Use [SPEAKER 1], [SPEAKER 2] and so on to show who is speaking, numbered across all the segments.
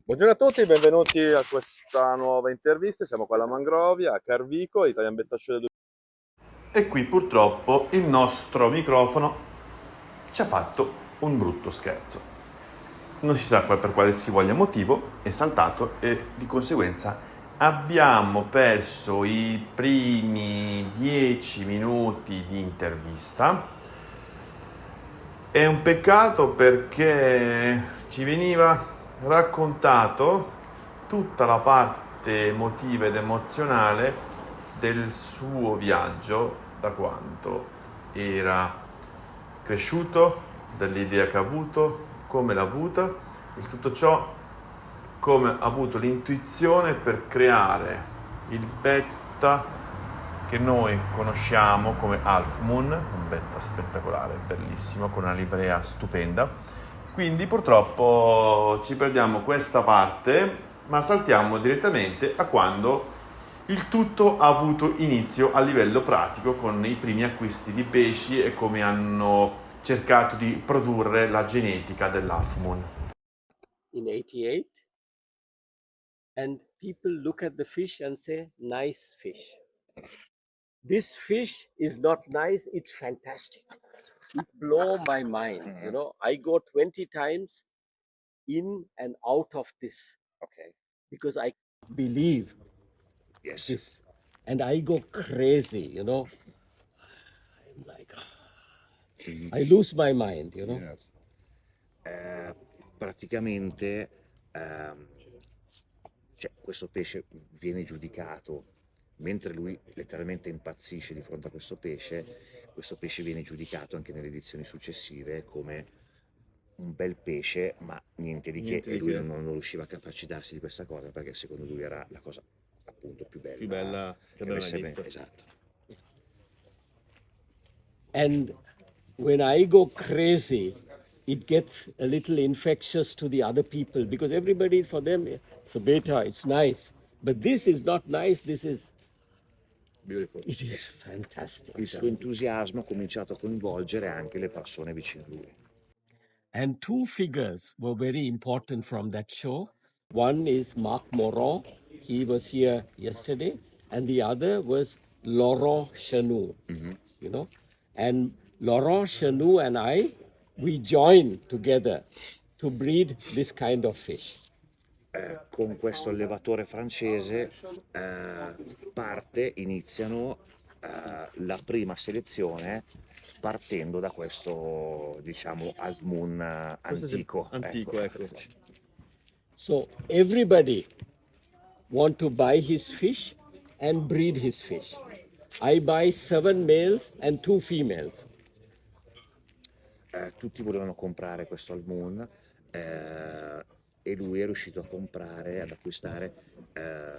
[SPEAKER 1] Buongiorno a tutti, benvenuti a questa nuova intervista. Siamo qua alla Mangrovia, a Carvico, Italian Beta Show del. E qui purtroppo il nostro microfono ci ha fatto un brutto scherzo. Non si sa per quale si voglia motivo, è saltato e di conseguenza abbiamo perso i primi 10 minuti di intervista. È un peccato perché ci veniva raccontato tutta la parte emotiva ed emozionale del suo viaggio, da quanto era cresciuto, dall'idea che ha avuto, come l'ha avuta, il tutto ciò, come ha avuto l'intuizione per creare il beta che noi conosciamo come Half Moon, un beta spettacolare, bellissimo, con una livrea stupenda. Quindi purtroppo ci perdiamo questa parte, ma saltiamo direttamente a quando il tutto ha avuto inizio a livello pratico con i primi acquisti di pesci e come hanno cercato di produrre la genetica dell'Half Moon.
[SPEAKER 2] In 88, and people look at the fish and say, nice fish. This fish is not nice, it's fantastic. It blow my mind. You know, I go 20 times in and out of this. Okay. Because I believe this. And I go crazy, you know. I'm like, I lose my mind, you know.
[SPEAKER 3] Yes. Praticamente ehm, questo pesce viene giudicato, mentre lui letteralmente impazzisce di fronte a questo pesce viene giudicato anche nelle edizioni successive come un bel pesce, ma niente di che,
[SPEAKER 1] Niente
[SPEAKER 3] e
[SPEAKER 1] di
[SPEAKER 3] lui
[SPEAKER 1] che.
[SPEAKER 3] non riusciva a capacitarsi di questa cosa perché secondo lui era la cosa appunto più bella,
[SPEAKER 1] Più bella che aveva
[SPEAKER 3] avesse
[SPEAKER 1] mai visto.
[SPEAKER 3] esatto.
[SPEAKER 2] And when I go crazy, it gets a little infectious to the other people because everybody, for them, it's a beta, it's nice. But this is not nice,
[SPEAKER 1] Beautiful.
[SPEAKER 2] it is fantastic.
[SPEAKER 3] Il suo entusiasmo ha cominciato a coinvolgere anche le persone vicino a lui.
[SPEAKER 2] And two figures were very important from that show. One is Marc Moron, he was here yesterday, and the other was Laurent Chanou, you know. And Laurent Chanou and I, we joined together to breed this kind of fish.
[SPEAKER 3] Con questo allevatore francese iniziano la prima selezione partendo da questo, diciamo, Half Moon antico.
[SPEAKER 1] Antico, ecco.
[SPEAKER 2] So everybody want to buy his fish and breed his fish. I buy 7 males and 2 females.
[SPEAKER 3] Tutti volevano comprare questo Half Moon e lui è riuscito a comprare, ad acquistare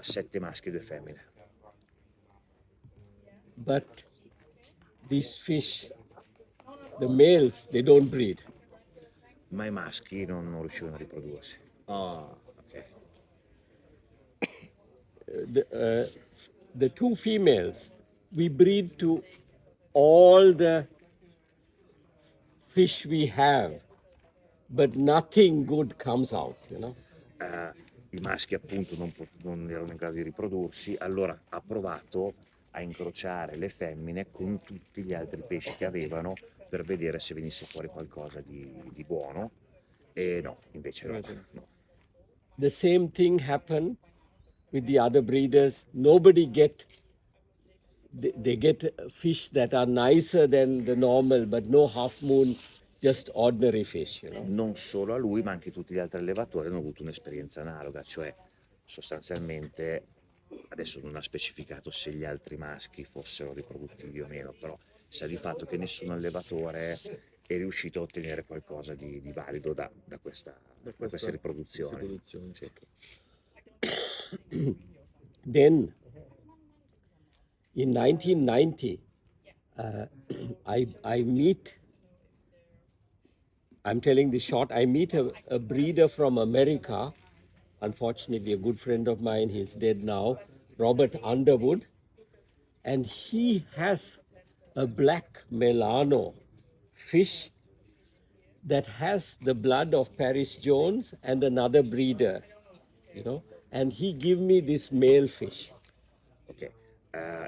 [SPEAKER 3] 7 maschi e 2 femmine.
[SPEAKER 2] But these fish, the males, they don't breed.
[SPEAKER 3] Ma i maschi non riuscivano a riprodursi.
[SPEAKER 1] Ah,
[SPEAKER 3] Ok.
[SPEAKER 2] The 2 females, we breed to all the fish we have, but nothing good comes out, you know.
[SPEAKER 3] I maschi appunto non erano in grado di riprodursi, allora ha provato a incrociare le femmine con tutti gli altri pesci che avevano per vedere se venisse fuori qualcosa di buono, e no, invece no. No.
[SPEAKER 2] The same thing happened with the other breeders. Nobody they get fish that are nicer than the normal, but no half moon, just ordinary fish, you know.
[SPEAKER 3] Non solo a lui, ma anche tutti gli altri allevatori hanno avuto un'esperienza analoga, cioè sostanzialmente, adesso non ha specificato se gli altri maschi fossero riproduttivi o meno, però sa di fatto che nessun allevatore è riuscito a ottenere qualcosa di valido da queste riproduzioni. Sì.
[SPEAKER 2] Then in 1990, I meet, I'm telling this short, I meet a breeder from America, unfortunately a good friend of mine, he's dead now, Robert Underwood, and he has a black Melano fish that has the blood of Paris Jones and another breeder you know, and he give me this male fish.
[SPEAKER 3] Ok,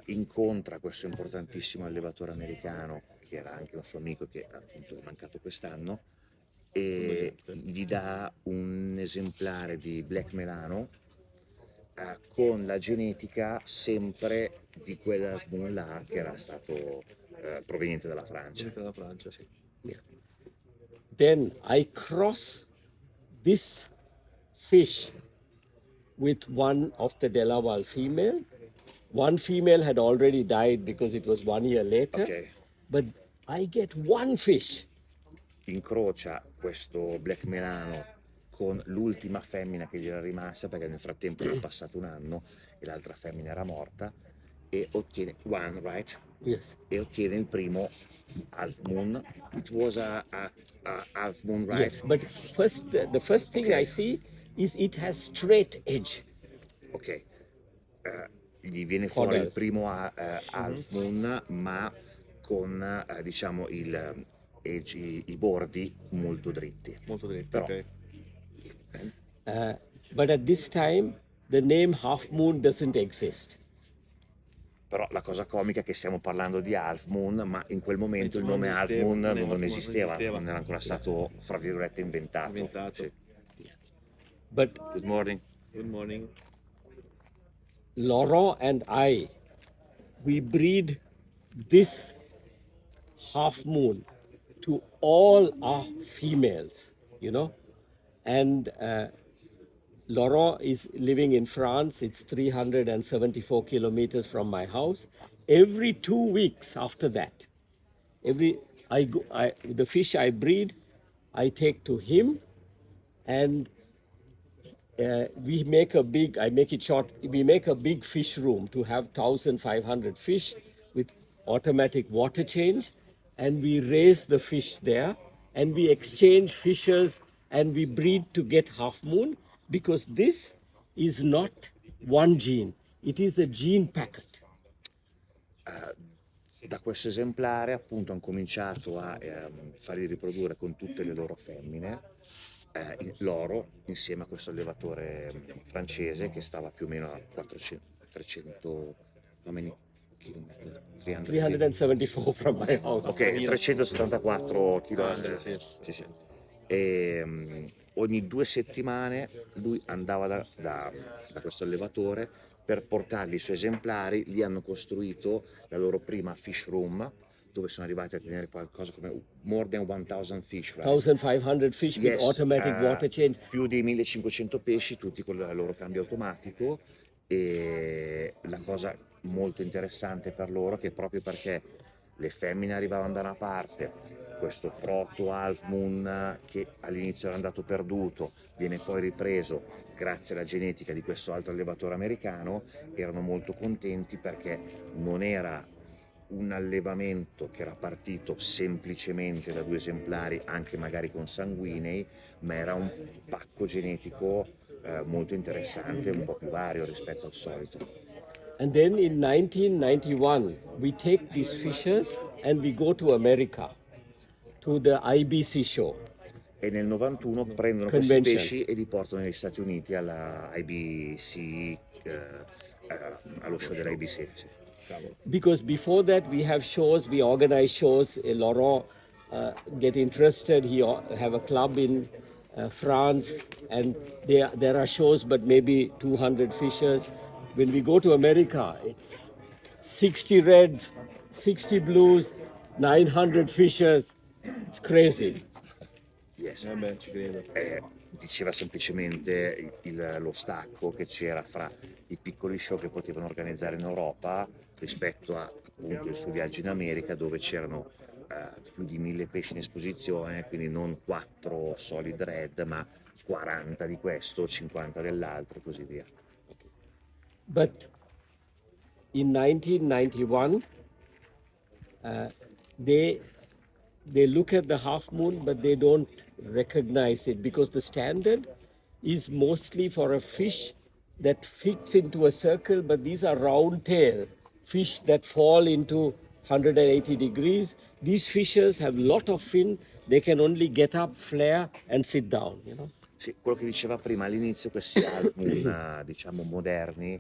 [SPEAKER 3] incontra questo importantissimo allevatore americano, che era anche un suo amico che appunto è mancato quest'anno, e gli dà un esemplare di Black Melano con la genetica sempre di quel moon là che era stato proveniente dalla Francia.
[SPEAKER 1] Dalla Francia, sì.
[SPEAKER 2] Yeah. Then I cross this fish with one of the Delaval female. One female had already died because it was 1 year later.
[SPEAKER 3] Ok,
[SPEAKER 2] But I get one fish.
[SPEAKER 3] incrocia questo Black Melano con l'ultima femmina che gli era rimasta, perché nel frattempo era passato un anno e l'altra femmina era morta, e ottiene one, right?
[SPEAKER 2] Yes.
[SPEAKER 3] E ottiene il primo half moon. It was a half moon, right?
[SPEAKER 2] Yes. But first, the first thing
[SPEAKER 3] Okay.
[SPEAKER 2] I see is it has straight edge.
[SPEAKER 3] Ok, gli viene fuori
[SPEAKER 2] Cordell.
[SPEAKER 3] il primo half moon, ma con diciamo i bordi molto dritti.
[SPEAKER 1] Molto dritto,
[SPEAKER 3] Però,
[SPEAKER 1] ok.
[SPEAKER 2] But at this time, the name Half Moon doesn't exist.
[SPEAKER 3] Però la cosa comica è che stiamo parlando di half moon, ma in quel momento il
[SPEAKER 1] Non
[SPEAKER 3] nome half
[SPEAKER 1] esisteva,
[SPEAKER 3] moon
[SPEAKER 1] non
[SPEAKER 3] non
[SPEAKER 1] esisteva.
[SPEAKER 3] esisteva, non era ancora stato, fra virgolette, inventato. Sì.
[SPEAKER 2] But
[SPEAKER 3] Good morning.
[SPEAKER 1] Good morning.
[SPEAKER 2] Laurent and I, we breed this Half Moon to all our females, you know. And Laurent is living in France. It's 374 kilometers from my house. Every 2 weeks after that, the fish I breed, I take to him, and we make a big. I make it short. We make a big fish room to have 1,500 fish with automatic water change, and we raise the fish there, and we exchange fishes, and we breed to get half moon, because this is not one gene. It is a gene packet.
[SPEAKER 3] Da questo esemplare appunto hanno cominciato a farli riprodurre con tutte le loro femmine, loro insieme a questo allevatore francese che stava più o meno a 300 chilometri,
[SPEAKER 2] 374 from my house.
[SPEAKER 3] ok, 374 km.
[SPEAKER 1] Sì.
[SPEAKER 3] Sì, sì. E ogni 2 settimane lui andava da questo allevatore per portargli i suoi esemplari. Lì hanno costruito la loro prima fish room, dove sono arrivati a tenere qualcosa come more than 1000 fish, right?
[SPEAKER 2] 1,500 fish with
[SPEAKER 3] Yes,
[SPEAKER 2] automatic water change.
[SPEAKER 3] più di 1500 pesci, tutti con il loro cambio automatico. E la cosa molto interessante per loro è che proprio perché le femmine arrivavano da una parte, questo proto half moon che all'inizio era andato perduto viene poi ripreso grazie alla genetica di questo altro allevatore americano, erano molto contenti perché non era un allevamento che era partito semplicemente da 2 esemplari, anche magari consanguinei, ma era un pacco genetico molto interessante, un po' più vario rispetto al solito.
[SPEAKER 2] And then in 1991, we take these fishes and we go to America, to the IBC show.
[SPEAKER 3] E nel 91 prendono questi
[SPEAKER 2] Convention.
[SPEAKER 3] pesci e li portano negli Stati Uniti alla IBC, allo show dell'IBC. Sì.
[SPEAKER 2] Because before that, we have shows, we organize shows. Laurent get interested. He have a club in France, and there are shows, but maybe 200 fishers. When we go to America, it's 60 reds, 60 blues, 900 fishers. It's crazy.
[SPEAKER 3] Yes.
[SPEAKER 1] Beh, ci credo.
[SPEAKER 3] Diceva semplicemente lo stacco che c'era fra i piccoli show che potevano organizzare in Europa rispetto a appunto il suo viaggio in America, dove c'erano più di 1000 pesci in esposizione, quindi non 4 solid red, ma 40 di questo, 50 dell'altro e così via.
[SPEAKER 2] But in 1991, they look at the half moon, but they don't recognize it, because the standard is mostly for a fish that fits into a circle, but these are round tail fish that fall into 180 degrees. These fishes have lot of fin. They can only get up, flare, and sit down, you know.
[SPEAKER 3] Sì, quello che diceva prima all'inizio, questi album diciamo moderni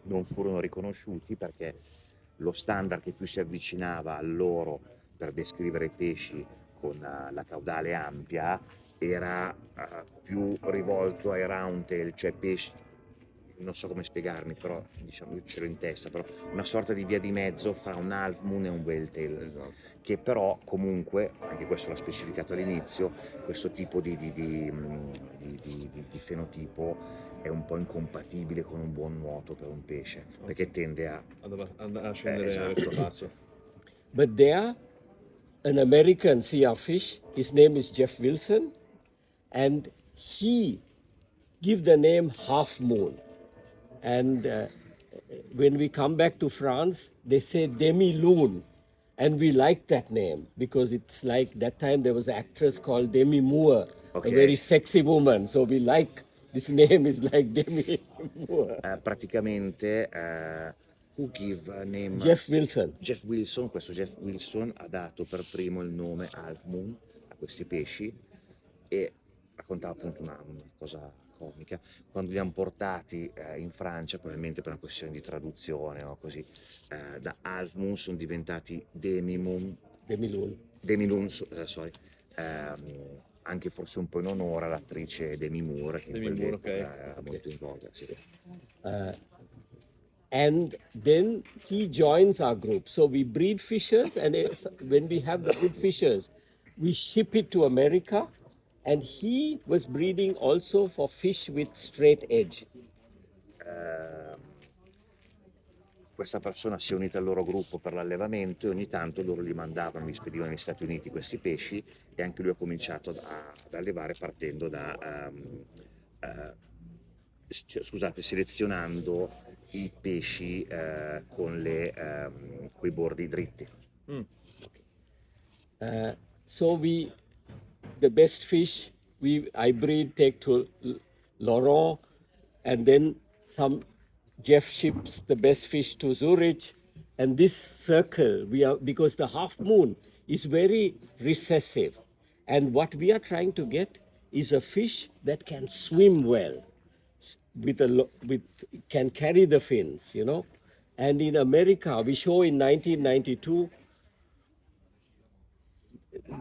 [SPEAKER 3] non furono riconosciuti perché lo standard che più si avvicinava a loro per descrivere i pesci con la caudale ampia era più rivolto ai roundtail, cioè pesci, non so come spiegarmi, però diciamo io ce l'ho in testa, però una sorta di via di mezzo fra un half moon e un whaletail,
[SPEAKER 1] Esatto.
[SPEAKER 3] che però comunque, anche questo l'ha specificato all'inizio, questo tipo di fenotipo è un po' incompatibile con un buon nuoto per un pesce, perché tende a...
[SPEAKER 1] A scendere
[SPEAKER 3] esatto.
[SPEAKER 1] verso il basso.
[SPEAKER 2] But there, an American sea fish, his name is Jeff Wilson, and he give the name Half Moon. And when we come back to France, they say Demi Lune. And we like that name because it's like that time there was an actress called Demi Moore,
[SPEAKER 3] Okay.
[SPEAKER 2] a very sexy woman. So we like this name is like Demi Moore.
[SPEAKER 3] Praticamente who give name
[SPEAKER 2] Jeff Wilson.
[SPEAKER 3] Jeff Wilson, questo Jeff Wilson ha dato per primo il nome Half Moon a questi pesci e raccontava appunto una cosa comica. Quando li hanno portati in Francia, probabilmente per una questione di traduzione o così, da Half Moon sono diventati Demi Moon,
[SPEAKER 2] Demi Lune.
[SPEAKER 3] Demi Lune, sorry, anche forse un po' in onore all'attrice Demi Moore, che in
[SPEAKER 1] Demi Moore,
[SPEAKER 3] quell'epoca
[SPEAKER 1] ok.
[SPEAKER 3] era molto in voga. Sì.
[SPEAKER 2] And then he joins our group. So we breed fishers, and when we have the good fishers, we ship it to America. And he was breeding also for fish with straight edge.
[SPEAKER 3] Questa persona si è unita al loro gruppo per l'allevamento e ogni tanto loro li mandavano, li spedivano negli Stati Uniti questi pesci e anche lui ha cominciato ad allevare partendo da, scusate, selezionando i pesci con i bordi dritti.
[SPEAKER 2] So the best fish I breed take to Laurent, and then Jeff ships the best fish to Zurich, and this circle because the half moon is very recessive, and what we are trying to get is a fish that can swim well, can carry the fins, you know. And in America, we show in 1992.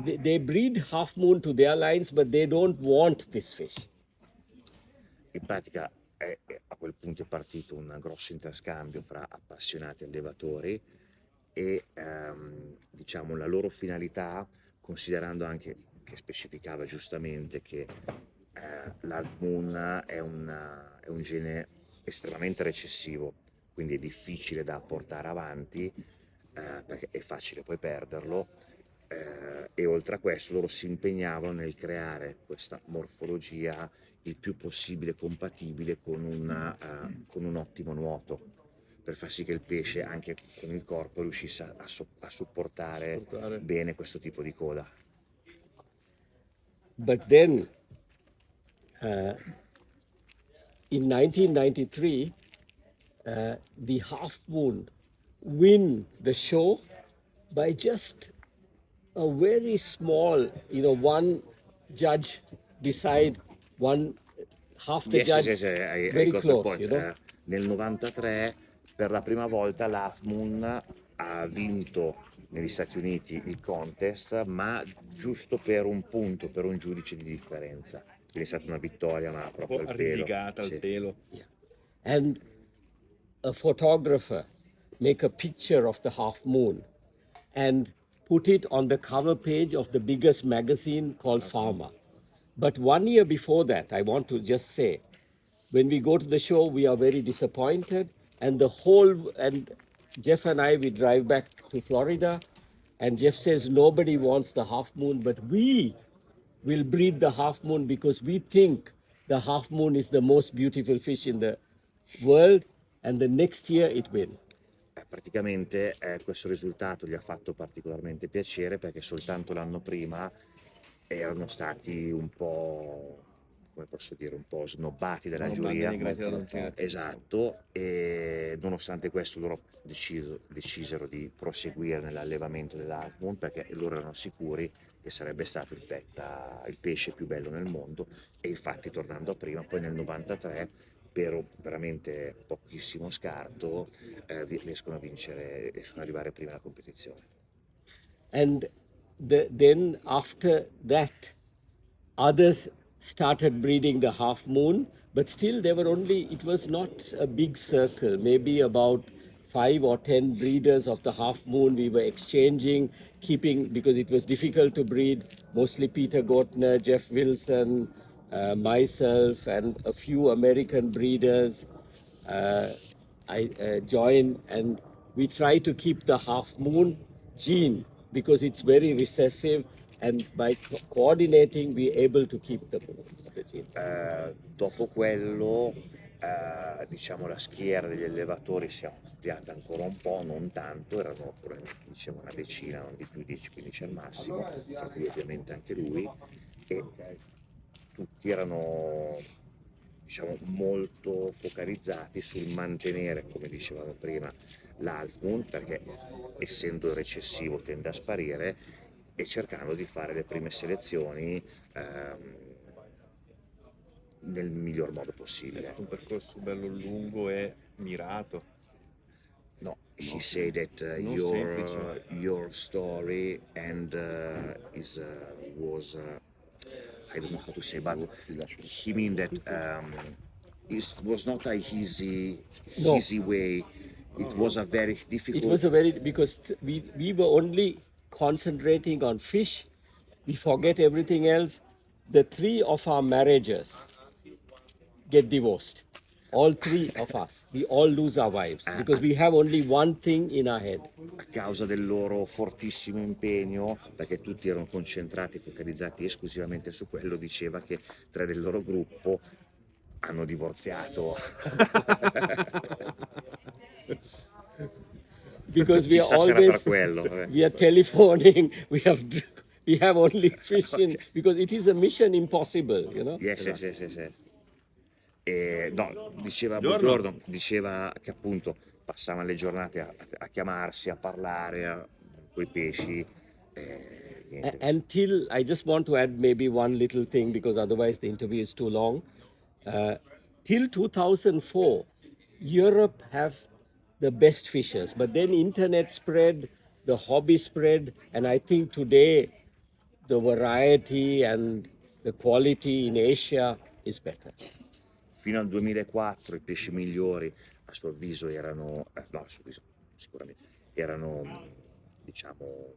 [SPEAKER 2] They breed half moon to their lines, but they don't want this fish.
[SPEAKER 3] In pratica a quel punto è partito un grosso interscambio fra appassionati allevatori e diciamo la loro finalità, considerando anche che specificava giustamente che l'half moon è un gene estremamente recessivo, quindi è difficile da portare avanti perché è facile poi perderlo. E oltre a questo loro si impegnavano nel creare questa morfologia il più possibile compatibile con un ottimo nuoto, per far sì che il pesce anche con il corpo riuscisse a supportare bene questo tipo di coda.
[SPEAKER 2] But then in 1993 the half moon win the show by just a very small, one judge decide, half the judge,
[SPEAKER 3] I
[SPEAKER 2] very
[SPEAKER 3] got the
[SPEAKER 2] close,
[SPEAKER 3] point.
[SPEAKER 2] you know.
[SPEAKER 3] Nel 93 per la prima volta l'Half Moon ha vinto negli Stati Uniti il contest, ma giusto per un punto, per un giudice di differenza. Quindi è stata una vittoria, ma proprio al pelo.
[SPEAKER 1] Arrisicata al pelo.
[SPEAKER 2] Yeah. And a photographer make a picture of the half moon and put it on the cover page of the biggest magazine called Pharma. But 1 year before that, I want to just say, when we go to the show, we are very disappointed. And Jeff and I, we drive back to Florida, and Jeff says nobody wants the half moon, but we will breed the half moon because we think the half moon is the most beautiful fish in the world, and the next year it will.
[SPEAKER 3] Praticamente questo risultato gli ha fatto particolarmente piacere perché soltanto l'anno prima erano stati un po', come posso dire, un po' snobbati dalla giuria. Esatto, e nonostante questo loro decisero di proseguire nell'allevamento dell'half moon perché loro erano sicuri che sarebbe stato il pesce più bello nel mondo, e infatti, tornando a prima, poi nel 93 per veramente pochissimo scarto riescono ad arrivare prima alla competizione.
[SPEAKER 2] And then after that, others started breeding the half moon, but still it was not a big circle, maybe about 5 or 10 breeders of the half moon we were exchanging, keeping, because it was difficult to breed, mostly Peter Gortner, Jeff Wilson, myself, and a few American breeders. I join, and we try to keep the half moon gene because it's very recessive, and by coordinating we're able to keep the gene.
[SPEAKER 3] Dopo quello, diciamo, la schiera degli allevatori si è ampliata ancora un po', non tanto, erano probabilmente, diciamo, una decina, non di più, 10-15 al massimo, fra cui ovviamente anche lui, e tutti erano, diciamo, molto focalizzati sul mantenere, come dicevamo prima, l'Half Moon, perché essendo recessivo tende a sparire, e cercando di fare le prime selezioni nel miglior modo
[SPEAKER 1] È
[SPEAKER 3] possibile.
[SPEAKER 1] stato un percorso bello lungo e mirato.
[SPEAKER 3] No, he said that
[SPEAKER 1] non semplice.
[SPEAKER 3] your story and was I don't know how to say, but he mean that it was not a easy
[SPEAKER 2] No.
[SPEAKER 3] way. It was a very difficult.
[SPEAKER 2] It was a very, because we were only concentrating on fish, we forget everything else. The 3 of our marriages get divorced. All 3 of us, we all lose our wives because we have only one thing in our head.
[SPEAKER 3] A causa del loro fortissimo impegno, perché tutti erano concentrati, focalizzati esclusivamente su quello, diceva che 3 del loro gruppo hanno divorziato.
[SPEAKER 2] Because we are
[SPEAKER 3] Chissà se era per
[SPEAKER 2] always,
[SPEAKER 3] quello.
[SPEAKER 2] we are telephoning, we have only fish in, because it is a mission impossible, you know.
[SPEAKER 3] Yes. No, diceva
[SPEAKER 1] Buongiorno.
[SPEAKER 3] Buongiorno, diceva che appunto passavano le giornate a chiamarsi, a parlare coi pesci. Niente.
[SPEAKER 2] Until, I just want to add maybe one little thing because otherwise the interview is too long. Till 2004, Europe have the best fishers, but then internet spread, the hobby spread, and I think today the variety and the quality in Asia is better.
[SPEAKER 3] Fino al 2004 i pesci migliori, a suo avviso, erano, no, a suo avviso, sicuramente, erano, diciamo,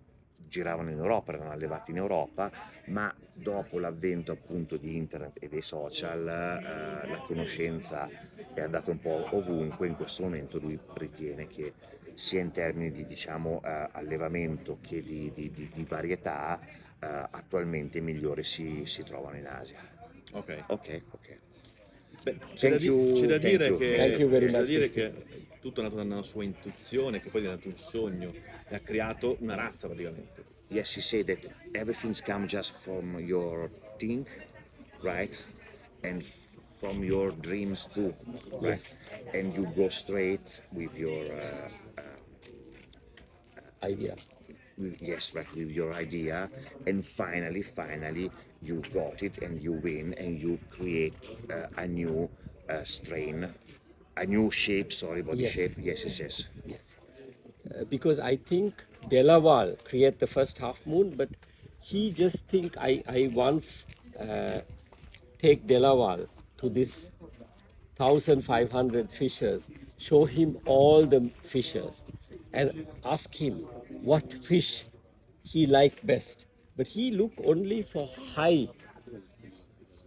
[SPEAKER 3] giravano in Europa, erano allevati in Europa, ma dopo l'avvento appunto di internet e dei social, la conoscenza è andata un po' ovunque. In questo momento lui ritiene che sia in termini di, diciamo, allevamento che di varietà, attualmente i migliori si trovano in Asia.
[SPEAKER 1] Ok. Beh,
[SPEAKER 3] Thank you,
[SPEAKER 1] c'è da
[SPEAKER 3] thank
[SPEAKER 1] dire
[SPEAKER 3] you.
[SPEAKER 1] che,
[SPEAKER 2] Thank you very
[SPEAKER 1] c'è da
[SPEAKER 2] much,
[SPEAKER 1] dire
[SPEAKER 2] Christine.
[SPEAKER 1] che tutto è nato da una sua intuizione, che poi è diventato un sogno e ha creato una razza praticamente.
[SPEAKER 3] Yes, he said that everything's come just from your think, right? And from your dreams too, right?
[SPEAKER 2] Yes.
[SPEAKER 3] And you go straight with your
[SPEAKER 2] Idea.
[SPEAKER 3] with your idea, and finally you got it, and you win, and you create a new strain, a new shape, body
[SPEAKER 2] Yes.
[SPEAKER 3] shape. Yes.
[SPEAKER 2] Yes. Because I think Delaval create the first half moon, but he just think I once take Delaval to this 1,500 fishers, show him all the fishers, and ask him what fish he liked best. But he look only for high.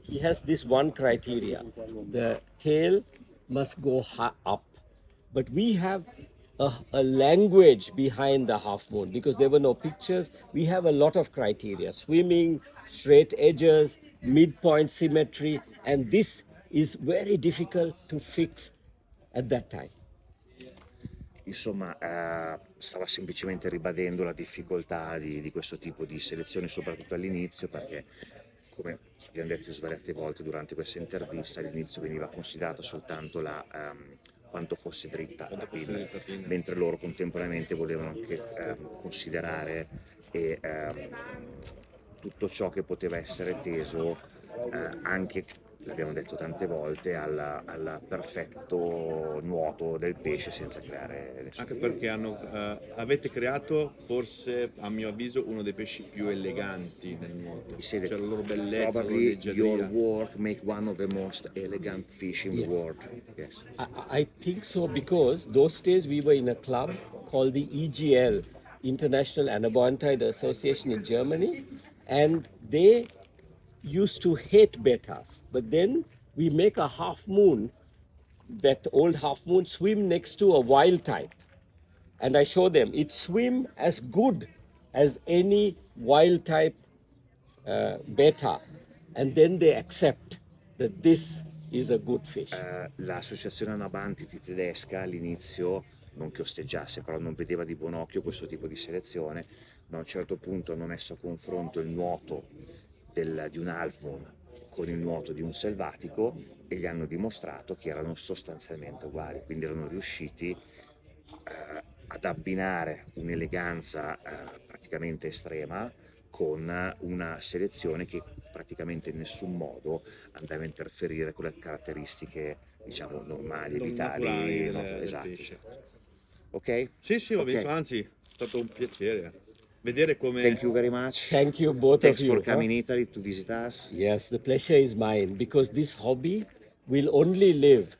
[SPEAKER 2] He has this one criteria: the tail must go up. But we have a language behind the half moon because there were no pictures. We have a lot of criteria: swimming, straight edges, midpoint symmetry, and this is very difficult to fix at that time.
[SPEAKER 3] Insomma, stava semplicemente ribadendo la difficoltà di questo tipo di selezione, soprattutto all'inizio, perché, come abbiamo detto svariate volte durante questa intervista, all'inizio veniva considerato soltanto quanto fosse dritta la pinna, mentre loro contemporaneamente volevano anche considerare e tutto ciò che poteva essere teso anche, l'abbiamo detto tante volte, al perfetto nuoto del pesce senza creare nessun
[SPEAKER 1] Anche perché avete creato forse, a mio avviso, uno dei pesci più eleganti nel nuoto.
[SPEAKER 3] He said
[SPEAKER 1] Cioè
[SPEAKER 3] that
[SPEAKER 1] la loro bellezza, la loro
[SPEAKER 3] probably your
[SPEAKER 1] leggiadria.
[SPEAKER 3] work make one of the most elegant fish in the
[SPEAKER 2] Yes.
[SPEAKER 3] world. Yes.
[SPEAKER 2] I think so because those days we were in a club called the EGL, International Anabontide Association in Germany, and they used to hate betas. But then we make a half moon, that old half moon, swim next to a wild type. And I show them it swim as good as any wild type beta. And then they accept that this is a good fish.
[SPEAKER 3] L'associazione Anabantiti tedesca all'inizio, non che osteggiasse, però non vedeva di buon occhio questo tipo di selezione. Da un certo punto hanno messo a confronto il nuoto di un half moon con il nuoto di un selvatico e gli hanno dimostrato che erano sostanzialmente uguali, quindi erano riusciti ad abbinare un'eleganza praticamente estrema con una selezione che praticamente in nessun modo andava a interferire con le caratteristiche, diciamo, normali e
[SPEAKER 1] Non
[SPEAKER 3] vitali
[SPEAKER 1] naturali
[SPEAKER 3] del nuoto.
[SPEAKER 1] del
[SPEAKER 3] Esatto,
[SPEAKER 1] pesce.
[SPEAKER 3] esatto. Ok?
[SPEAKER 1] Sì, va
[SPEAKER 3] Ok.
[SPEAKER 1] benissimo, anzi, è stato un piacere vedere come...
[SPEAKER 3] Thank you very much.
[SPEAKER 2] Thank you, both
[SPEAKER 3] Thanks
[SPEAKER 2] of you.
[SPEAKER 3] for coming in Italy to visit us.
[SPEAKER 2] Yes, the pleasure is mine because this hobby will only live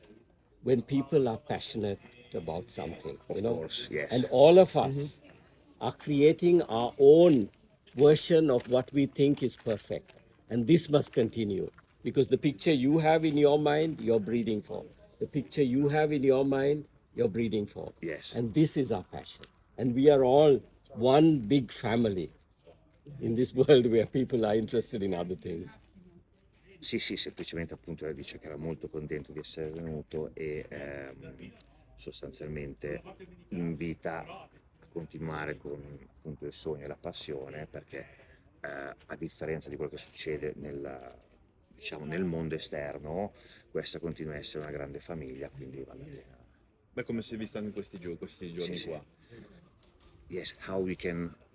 [SPEAKER 2] when people are passionate about something,
[SPEAKER 3] Of course, yes.
[SPEAKER 2] And all of us are creating our own version of what we think is perfect. And this must continue because the picture you have in your mind, you're breeding for. The picture you have in your mind, you're breeding for.
[SPEAKER 3] Yes.
[SPEAKER 2] And this is our passion. And we are all one big family in this world where people are interested in other things.
[SPEAKER 3] Sì, semplicemente appunto lei dice che era molto contento di essere venuto e sostanzialmente invita a continuare con appunto il sogno e la passione perché a differenza di quello che succede diciamo, nel mondo esterno, questa continua a essere una grande famiglia, quindi vale la pena.
[SPEAKER 1] Beh, come si è visto anche questi giorni
[SPEAKER 3] Sì.
[SPEAKER 1] qua.
[SPEAKER 3] Yes, how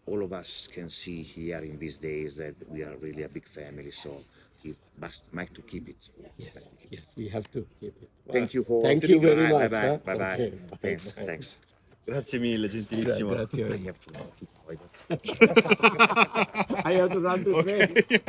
[SPEAKER 3] all of us can see here in these days that we are really a big family, so he must like to keep it.
[SPEAKER 2] Yes, we have to keep it.
[SPEAKER 3] Thank you all.
[SPEAKER 2] Thank you very much.
[SPEAKER 3] Bye.
[SPEAKER 2] Okay,
[SPEAKER 3] Thanks.
[SPEAKER 1] Grazie mille, gentilissimo.
[SPEAKER 2] Grazie.
[SPEAKER 3] I have to toilet.
[SPEAKER 2] I have to run to train.
[SPEAKER 1] Ok.